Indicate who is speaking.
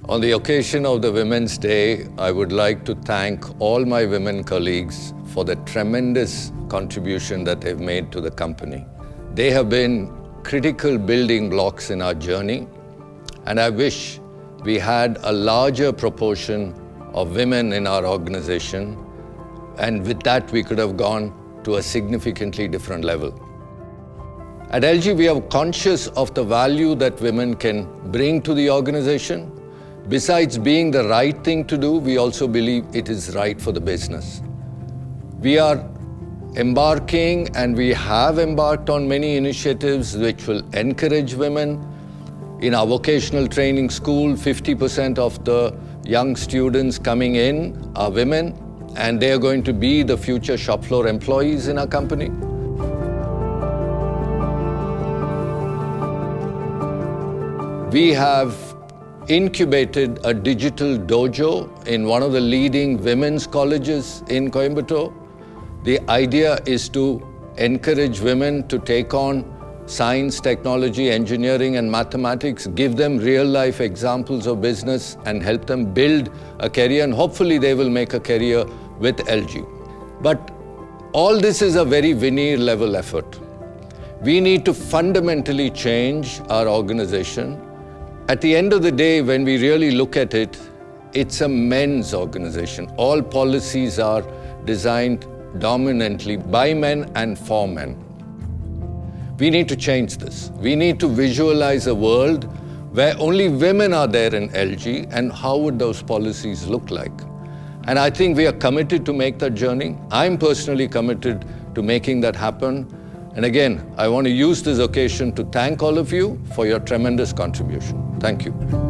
Speaker 1: On the occasion of the Women's Day, I would like to thank all my women colleagues for the tremendous contribution that they've made to the company. They have been critical building blocks in our journey, and I wish we had a larger proportion of women in our organization, and with that we could have gone to a significantly different level. At ELGi, we are conscious of the value that women can bring to the organization. Besides being the right thing to do, we also believe it is right for the business. We are embarking and we have embarked on many initiatives which will encourage women. In our vocational training school, 50% of the young students coming in are women, and they are going to be the future shop floor employees in our company. We have incubated a digital dojo in one of the leading women's colleges in Coimbatore. The idea is to encourage women to take on science, technology, engineering, and mathematics, give them real-life examples of business, and help them build a career, and hopefully they will make a career with ELGi. But all this is a very veneer-level effort. We need to fundamentally change our organization. At the end of the day, when we really look at it, it's a men's organization. All policies are designed dominantly by men and for men. We need to change this. We need to visualize a world where only women are there in ELGi, and how would those policies look like? And I think we are committed to make that journey. I'm personally committed to making that happen. And again, I want to use this occasion to thank all of you for your tremendous contribution. Thank you.